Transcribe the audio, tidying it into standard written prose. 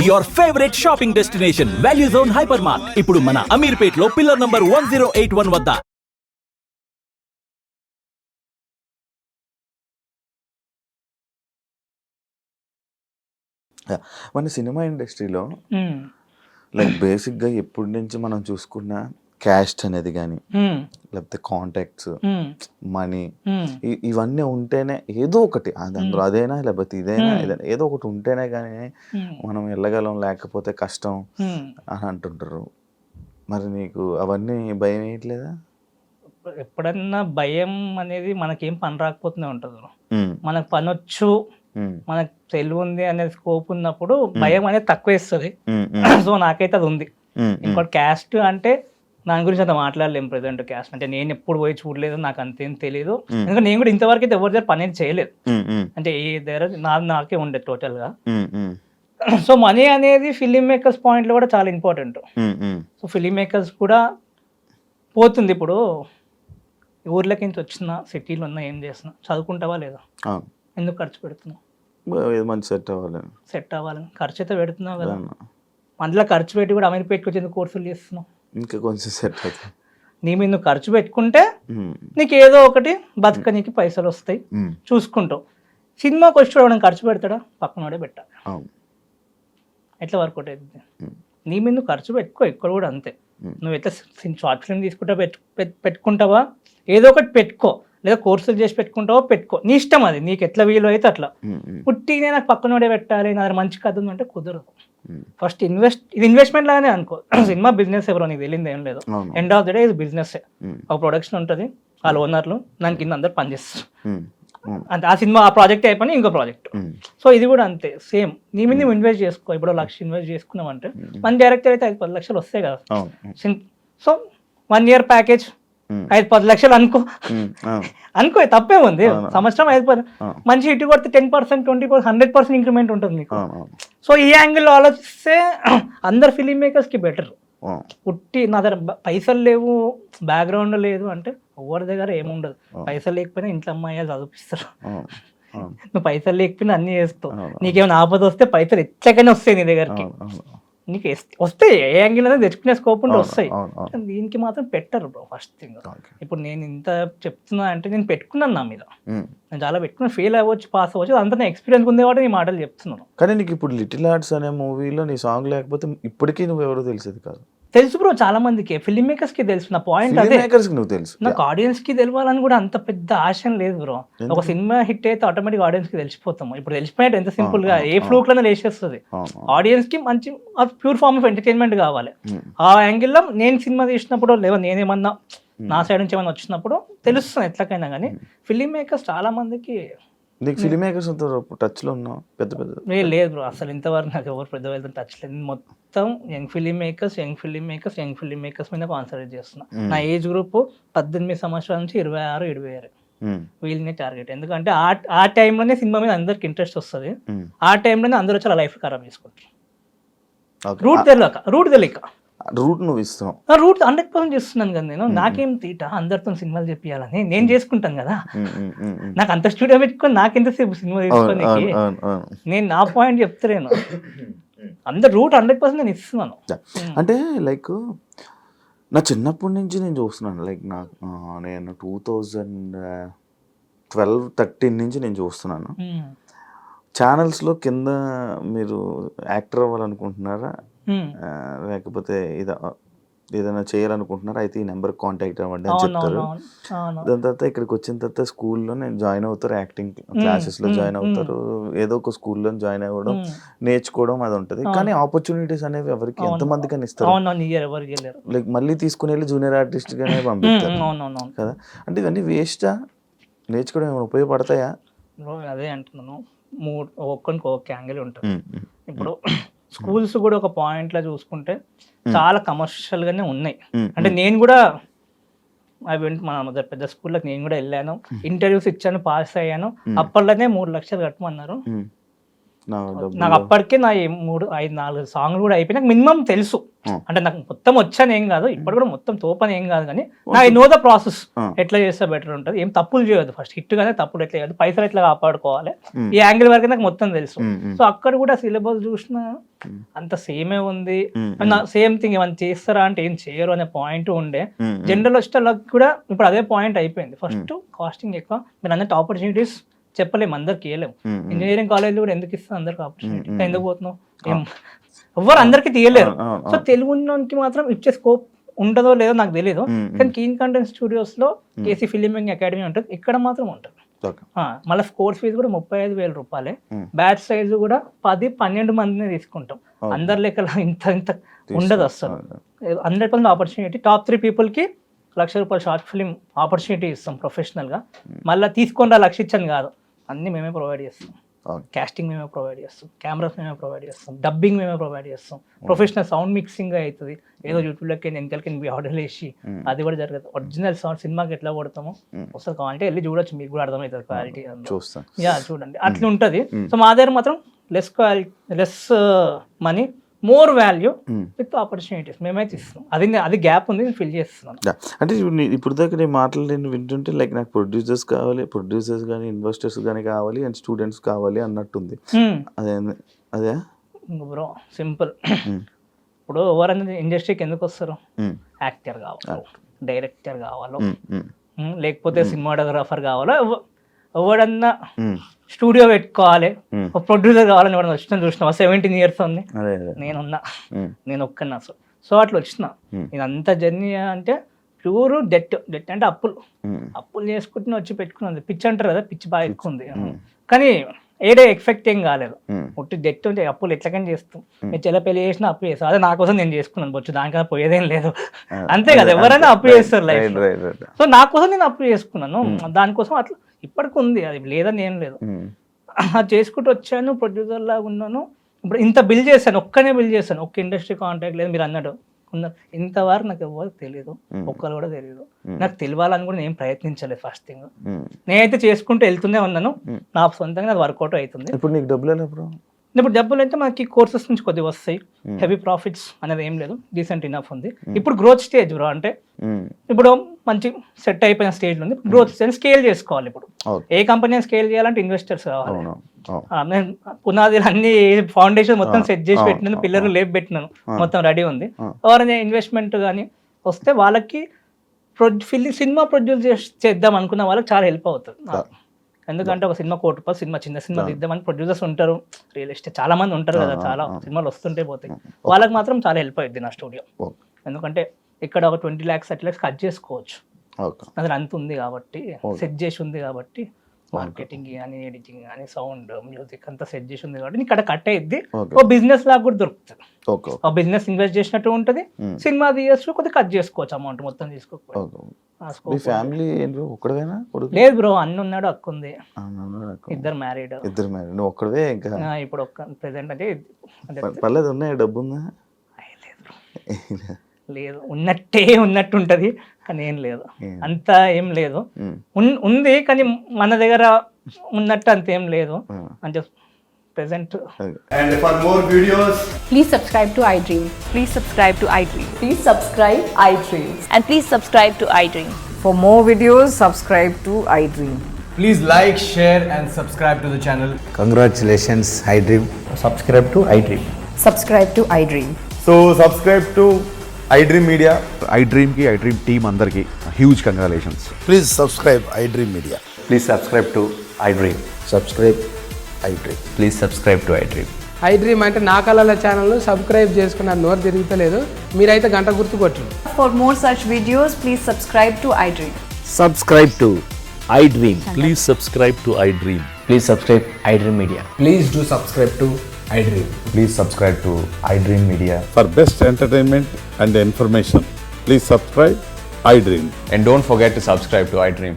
Your favourite shopping destination value zone hyper mart ఇప్పుడు మన అమీర్పేట్ లో పిల్లర్ నంబర్ 1081 వద్ద. మన సినిమా ఇండస్ట్రీలో లైక్ బేసిక్గా ఎప్పటి నుంచి మనం చూసుకున్న క్యాస్ట్ అనేది కానీ లేకపోతే కాంటాక్ట్స్ మనీ ఇవన్నీ ఉంటేనే ఏదో ఒకటి అందులో అదైనా లేకపోతే ఇదైనా ఏదో ఒకటి ఉంటేనే కానీ మనం వెళ్ళగలం, లేకపోతే కష్టం అని అంటుంటారు. మరి నీకు అవన్నీ భయం వేయట్లేదా? ఎప్పుడన్నా భయం అనేది మనకేం పని రాకపోతూనే ఉంటుంది. మనకు పని వచ్చు, మనకు తెలివి ఉంది అనే స్కోప్ ఉన్నప్పుడు భయం అనేది తక్కువ వేస్తుంది. సో నాకైతే అది ఉంది. ఇంకోటి క్యాస్ట్ అంటే దాని గురించి అంత మాట్లాడలేము. ప్రెసెంట్ క్యాస్ట్ అంటే నేను ఎప్పుడు పోయి చూడలేదు, నాకు అంతేం తెలియదు. ఎందుకంటే నేను కూడా ఇంతవరకు అయితే ఎవరి దగ్గర పని అనేది చేయలేదు. అంటే ఏ దగ్గర నాకే ఉండేది టోటల్ గా. సో మనీ అనేది ఫిలిం మేకర్స్ పాయింట్ లో కూడా చాలా ఇంపార్టెంట్. సో ఫిలిం మేకర్స్ కూడా పోతుంది. ఇప్పుడు ఊర్లకి నుంచి వచ్చిన సిటీలో ఉన్నా ఏం చేస్తున్నా, చదువుకుంటావా లేదా? ఎందుకు ఖర్చు పెడుతున్నావు? సెట్ అవ్వాలని ఖర్చు అయితే పెడుతున్నావు కదా. అందులో ఖర్చు పెట్టి కూడా అమీర్ పెట్టుకొచ్చి ఎందుకు కోర్సులు చేస్తున్నావు? ఇంకా కొంచెం సెట్ అవుతుంది. నీ మీద నువ్వు ఖర్చు పెట్టుకుంటే నీకు ఏదో ఒకటి బతకనీకి పైసలు వస్తాయి, చూసుకుంటావు. సినిమాకి వచ్చి చూడడం ఖర్చు పెడతాడా? పక్కనోడే పెట్టాలి. ఎట్లా వర్కౌట్ అవుతుంది? నీ మీద నువ్వు ఖర్చు పెట్టుకో. ఇక్కడ కూడా అంతే. నువ్వు ఎట్లా షార్ట్ ఫిల్మ్ తీసుకుంటా పెట్టుకుంటావా, ఏదో ఒకటి పెట్టుకో. లేదా కోర్సులు చేసి పెట్టుకుంటావో పెట్టుకో, నీ ఇష్టం. అది నీకు ఎట్లా వీలు అయితే అట్లా. పుట్టినే నాకు పక్కనోడే పెట్టాలి, నా మంచి కథ ఉందంటే కుదరదు. ఫస్ట్ ఇది ఇన్వెస్ట్మెంట్ లాగానే అనుకో. సినిమా బిజినెస్ ఎవరో నీకు తెలియదు ఏం లేదు. ఎండ్ ఆఫ్ ద డే ఇది బిజినెస్. ఒక ప్రొడక్షన్ ఉంటుంది, వాళ్ళ ఓనర్లు, దాని కింద అందరు పనిచేస్తారు. అంటే ఆ సినిమా ఆ ప్రాజెక్ట్ అయిపోయి ఇంకో ప్రాజెక్ట్. సో ఇది కూడా అంతే సేమ్. నీ మీద నువ్వు ఇన్వెస్ట్ చేసుకో. ఇప్పుడు 1 లక్ష ఇన్వెస్ట్ చేసుకున్నామంటే మన డైరెక్టర్ అయితే 5-10 లక్షలు వస్తాయి కదా. సో 1 ఇయర్ ప్యాకేజ్ 5-10 లక్షలు అనుకో తప్పే ఉంది. సంవత్సరం 5 మంచి హిట్ కొడితే 10%, 20%, 100% ఇంక్రిమెంట్ ఉంటుంది నీకు. సో ఈ యాంగిల్లో ఆలోచిస్తే అందరు ఫిలిం మేకర్స్కి బెటర్. పుట్టి నా దగ్గర పైసలు లేవు, బ్యాక్గ్రౌండ్ లేదు అంటే ఎవరి దగ్గర ఏముండదు. పైసలు లేకపోయినా ఇంట్లో అమ్మాయి చదివిస్తారు. నువ్వు పైసలు లేకపోయినా అన్ని చేస్తావు. నీకేమైనా ఆపద వస్తే పైసలు ఎట్లకైనా వస్తాయి నీ దగ్గరికి. నీకు వస్తాయి, ఏ యాంగిల్ అనేది తెచ్చుకునే స్కోప్ ఉంటే వస్తాయి. దీనికి మాత్రం పెట్టరు బ్రో. ఫస్ట్ థింగ్ ఇప్పుడు నేను ఇంత చెప్తున్నా అంటే నేను పెట్టుకున్నాను నా మీద. నేను చాలా పెట్టుకున్నా, ఫెయిల్ అవ్వచ్చు, పాస్ అవ్వచ్చు, అంతా నా ఎక్స్పీరియన్స్ ఉంది కాబట్టి నీ మాటలు చెప్తున్నాను. కానీ నీకు ఇప్పుడు లిటిల్ ఆర్ట్స్ అనే మూవీలో నీ సాంగ్ లేకపోతే ఇప్పటికీ నువ్వు ఎవరో తెలిసేది కాదు. తెలుసు బ్రో, చాలా మందికి ఫిల్మ్ మేకర్స్ కి తెలుసు. నా పాయింట్ అదే, నువ్వు తెలుసు. నాకు ఆడియన్స్ కి తెలియాలని కూడా అంత పెద్ద ఆశ లేదు బ్రో. ఒక సినిమా హిట్ అయితే ఆటోమేటిక్ ఆడియన్స్ కి తెలిసిపోతాము. ఇప్పుడు తెలిసిపోయినట్టు ఎంత సింపుల్ గా ఏ ఫ్లూక్ లోనే లేచేస్తుంది. ఆడియన్స్ కి మంచి ప్యూర్ ఫార్మ్ ఆఫ్ ఎంటర్టైన్మెంట్ కావాలి. ఆ యాంగిల్లో నేను సినిమా తీసినప్పుడు లేదా నేనేమన్నా నా సైడ్ నుంచి ఏమన్నా వచ్చినప్పుడు తెలుస్తుంది ఎట్లకైనా. కానీ ఫిలిం మేకర్స్ చాలా మందికి నీకు ఫిలిం మేకర్స్ టచ్ లో ఉన్నావు? లేదు బ్రో, అసలు ఇంతవరకు నాకు ఎవరు పెద్ద వాళ్ళతో టచ్ లేదు. మొత్తం యంగ్ ఫిలిం మేకర్స్ మీద కాన్సన్ట్రేట్ చేస్తున్నా. నా ఏజ్ గ్రూప్ 18 సంవత్సరాల నుంచి 26-27 వీళ్ళని టార్గెట్. ఎందుకంటే ఆ టైంలోనే సినిమా మీద అందరికి ఇంట్రెస్ట్ వస్తుంది. ఆ టైంలోనే అందరూ వచ్చి లైఫ్ ఖరాబ్ చేసుకుంటారు. రూట్ తెలియక రూట్ నువ్వు ఇస్తావు. రూట్ 100% చేస్తున్నాను కదా నేను. నాకేం తీట అందరితో సినిమాలు చెప్పాలని, నేను చేసుకుంటాను కదా. నాకు అంత స్టూడియో పెట్టుకొని నాకెంతసేపు సినిమా తీసుకోనికి. నేను నా పాయింట్ చెప్తలేను. అందరు రూట్ 100% నేను ఇస్తున్నాను. అంటే లైక్ నా చిన్నప్పటి నుంచి నేను చూస్తున్నాను. లైక్ నేను 2012-13 నుంచి నేను చూస్తున్నాను. ఛానల్స్లో కింద మీరు యాక్టర్ అవ్వాలనుకుంటున్నారా, లేకపోతే ఏదైనా చేయాలనుకుంటున్నారా, అయితే ఈ నెంబర్ కాంటాక్ట్ అవ్వండి అని చెప్తారు. దాని తర్వాత ఇక్కడికి వచ్చిన తర్వాత స్కూల్లో నేను జాయిన్ అవుతారు, యాక్టింగ్ క్లాసెస్లో జాయిన్ అవుతారు, ఏదో ఒక స్కూల్లో జాయిన్ అవ్వడం, నేర్చుకోవడం అది ఉంటుంది. కానీ ఆపర్చునిటీస్ అనేవి ఎవరికి ఎంతమందికి అని ఇస్తారు. లైక్ మళ్ళీ తీసుకుని వెళ్ళి జూనియర్ ఆర్టిస్ట్ గానే పంపిస్తారు కదా. అంటే ఇవన్నీ వేస్టా? నేర్చుకోవడం ఏమైనా ఉపయోగపడతాయా? అదే అంటున్నాను. ఒక్కరికి ఒక యాంగిల్ ఉంటుంది. ఇప్పుడు స్కూల్స్ కూడా ఒక పాయింట్ లో చూసుకుంటే చాలా కమర్షియల్ గానే ఉన్నాయి. అంటే నేను కూడా మన పెద్ద స్కూల్లోకి నేను కూడా వెళ్ళాను, ఇంటర్వ్యూస్ ఇచ్చాను, పాస్ అయ్యాను. అప్పట్లోనే 3 లక్షలు కట్టమన్నారు. నా డబ్బులు నాకు అప్పటికే నా 3-5-4 సాంగ్లు కూడా అయిపోయి నాకు మినిమం తెలుసు. అంటే నాకు మొత్తం వచ్చాను ఏం కాదు, ఇప్పుడు కూడా మొత్తం తోపని ఏం కాదు, కానీ నా నో ద ప్రాసెస్ ఎట్లా చేస్తే బెటర్ ఉంటుంది, ఏం తప్పులు చేయదు, ఫస్ట్ హిట్ గానే తప్పులు ఎట్లా చేయదు, పైసలు ఎట్లా కాపాడుకోవాలి, ఈ యాంగిల్ వరకు నాకు మొత్తం తెలుసు. సో అక్కడ కూడా సిలబస్ చూసిన అంత సేమే ఉంది, సేమ్ థింగ్ ఏమైనా చేస్తారా అంటే ఏం చేయరు అనే పాయింట్ ఉండే. జనరల్ వచ్చేటోళ్ళకి కూడా ఇప్పుడు అదే పాయింట్ అయిపోయింది. ఫస్ట్ కాస్టింగ్ ఎక్కువ, మీరు అన్నట్టు ఆపర్చునిటీస్ చెప్పలేము, అందరికి ఇవ్వలేము. ఇంజనీరింగ్ కాలేజ్ కూడా ఎందుకు ఇస్తాం అందరికి ఆపర్చునిటీ, ఎందుకు పోతున్నావు, ఎవరు అందరికి తీయలేరు. సో తెలుగు ఉన్నోనికి మాత్రం ఇచ్చే స్కోప్ ఉంటుందో లేదో నాకు తెలియదు, కానీ కీన్ కంటెంట్ స్టూడియోస్ లో కేసీ ఫిలిమింగ్ అకాడమీ ఉంటుంది, ఇక్కడ మాత్రం ఉంటుంది. మళ్ళీ కోర్స్ ఫీజు కూడా 35,000 రూపాయలే, బ్యాచ్ సైజు కూడా 10-12 మందిని తీసుకుంటాం, అందరి లెక్కల ఇంత ఉండదు అసలు. 100% ఆపర్చునిటీ. టాప్ 3 people కి ₹1,00,000 షార్ట్ ఫిలిం ఆపర్చునిటీ ఇస్తాం ప్రొఫెషనల్ గా. మళ్ళీ తీసుకొని 1,00,000 ఇచ్చాను కాదు, అన్ని మేమే ప్రొవైడ్ చేస్తాం. కాస్టింగ్ మేమే ప్రొవైడ్ చేస్తాం, కెమెరాస్ మేమే ప్రొవైడ్ చేస్తాం, డబ్బింగ్ మేమే ప్రొవైడ్ చేస్తాం, ప్రొఫెషనల్ సౌండ్ మిక్సింగ్ అవుతుంది, ఏదో యూట్యూబ్లోకి వెనకాలకి ఆర్డర్లు వేసి అది కూడా జరగదు. ఒరిజినల్ సౌండ్ సినిమాకి ఎట్లా కొడతామో ఒకసారి కావాలంటే వెళ్ళి చూడొచ్చు, మీకు కూడా అర్థమవుతుంది క్వాలిటీ. చూడండి అట్లా ఉంటుంది. సో మా దగ్గర మాత్రం less quality, less money, more value with opportunities మేమైతే ఇస్తున్నాం. అది గ్యాప్ ఉంది, ఫిల్ చేస్తున్నాను. అంటే ఇప్పుడు దాకా నేను మాట్లాడలేని వింటుంటే లైక్ నాకు ప్రొడ్యూసర్స్ కానీ ఇన్వెస్టర్స్ కానీ కావాలి అండ్ స్టూడెంట్స్ కావాలి అన్నట్టుంది. అదే బ్రో సింపుల్. ఇప్పుడు ఎవరన్నా ఇండస్ట్రీకి ఎందుకు వస్తారు, యాక్టర్ కావాలి, డైరెక్టర్ కావాలో, లేకపోతే సినిమాటోగ్రాఫర్ కావాలో, ఎవడన్నా స్టూడియో పెట్టుకోవాలి, ప్రొడ్యూసర్ కావాలని ఎవడన్నా వచ్చిన చూసినా 17 years ఉంది, నేనున్నా, నేను ఒక్కన్నా. సో అట్లా వచ్చిన. ఇదంతా జర్నీ అంటే ప్యూర్ డెట్ అంటే అప్పులు చేసుకుంటున్నా వచ్చి పెట్టుకున్నది. పిచ్చి అంటారు కదా, పిచ్చి బాగా ఎక్కువ ఉంది, కానీ ఏడే ఎఫెక్ట్ ఏం కాలేదు. ఒట్టి డెట్ ఉంటే అప్పులు ఎట్లకని చేస్తాం, మీరు చెల్ల పెళ్లి చేసినా అప్పు చేస్తాం, అదే నా కోసం నేను చేసుకున్నాను బొచ్చు, దానికన్నా పోయేదేం లేదు, అంతే కదా, ఎవరైనా అప్పు చేస్తారు లైఫ్. సో నా కోసం నేను అప్పు చేసుకున్నాను, దానికోసం అట్లా ఇప్పటికి ఉంది, అది లేదని ఏం లేదు. అది చేసుకుంటూ వచ్చాను, ప్రొడ్యూసర్ లాగా ఉన్నాను. ఇప్పుడు ఇంత బిల్ చేశాను, ఒక్కనే బిల్ చేశాను, ఒక్క ఇండస్ట్రీ కాంటాక్ట్ లేదు. మీరు అన్నాడు ఉన్నారు, ఇంతవరకు నాకు ఎవరు తెలియదు, ఒక్కరు కూడా తెలియదు, నాకు తెలియాలని కూడా నేను ప్రయత్నించలేదు. ఫస్ట్ థింగ్ నేనైతే చేసుకుంటూ వెళ్తూనే ఉన్నాను, నా సొంతంగా నాకు వర్కౌట్ అవుతుంది. ఇప్పుడు నీకు డబ్బులు ఇప్పుడు డబ్బులు అయితే మనకి కోర్సెస్ నుంచి కొద్దిగా వస్తాయి, హెవీ ప్రాఫిట్స్ అనేది ఏం లేదు, డీసెంట్ ఇనఫ్ ఉంది. ఇప్పుడు గ్రోత్ స్టేజ్ బ్రో, అంటే ఇప్పుడు మంచి సెట్ అయిపోయిన స్టేజ్ ఉంది, గ్రోత్ స్టేజ్ స్కేల్ చేసుకోవాలి. ఇప్పుడు ఏ కంపెనీ స్కేల్ చేయాలంటే ఇన్వెస్టర్స్ కావాలి. నేను పునాదులు అన్ని ఫౌండేషన్ మొత్తం సెట్ చేసి పెట్టినాను, పిల్లలు లేపి పెట్టినాను, మొత్తం రెడీ ఉంది. ఎవరైనా ఇన్వెస్ట్మెంట్ కానీ వస్తే వాళ్ళకి సినిమా ప్రొడ్యూస్ చేద్దాం అనుకున్న వాళ్ళకి చాలా హెల్ప్ అవుతుంది. ఎందుకంటే ఒక సినిమా ₹1 కోటి సినిమా, చిన్న సినిమా తీద్దామని ప్రొడ్యూసర్స్ ఉంటారు, రియల్ ఎస్టేట్ చాలా మంది ఉంటారు కదా, చాలా సినిమాలు వస్తుంటే పోతాయి, వాళ్ళకి మాత్రం చాలా హెల్ప్ అవుతుంది నా స్టూడియో. ఎందుకంటే ఇక్కడ ఒక 20 lakhs 30 lakhs కట్ చేసుకోవచ్చు, అది అంత ఉంది కాబట్టి, సెట్ చేసి ఉంది కాబట్టి, మార్కెటింగ్ కానీ ఎడిటింగ్ కానీ సౌండ్ మ్యూజిక్ అంతా సెట్ చేసి ఉంది కాబట్టి ఇక్కడ కట్ అయ్యిద్ది. ఓ బిజినెస్ లాగా కూడా దొరుకుతుంది, ఆ బిజినెస్ ఇన్వెస్ట్ చేసినట్టు ఉంటుంది, సినిమా తీయచ్చు, కొద్దిగా కట్ చేసుకోవచ్చు, అమౌంట్ మొత్తం తీసుకోకపోవచ్చు. లేదు బ్రో, అన్న ఉన్నాడు, అక్క ఉంది, ఇద్దరు మ్యారీడ్. ఇప్పుడు ఒక్క ప్రెసెంట్ అంటే డబ్బు ఉందా? లేదు, ఉన్నట్టు ఉంటది, కానీ ఏం లేదు, అంతా ఏం లేదు, ఉంది కానీ మన దగ్గర ఉన్నట్టు అంతేం లేదు అంటే present. And for more videos, please subscribe to iDream. Please subscribe to iDream. Please subscribe iDream. And please subscribe to iDream. For more videos, subscribe to iDream. please like, share and subscribe to the channel. Congratulations, iDream. Subscribe to iDream. Subscribe to iDream. So subscribe to iDream Media. iDream ki iDream team andarki huge congratulations. Please subscribe iDream Media. Please subscribe to iDream. Subscribe iDream. Please subscribe to iDream. iDream అంటే నా కళల ఛానల్ను subscribe చేసుకున్న నోరు తిరుగుతలేదు, మీరైతే గంట గుర్తు కొట్టండి. For more such videos, please subscribe to iDream. Subscribe to iDream. Please subscribe to iDream. Please subscribe iDream Media. Please do subscribe to iDream. Please subscribe to iDream Media. For best entertainment and information, please subscribe iDream. And don't forget to subscribe to iDream.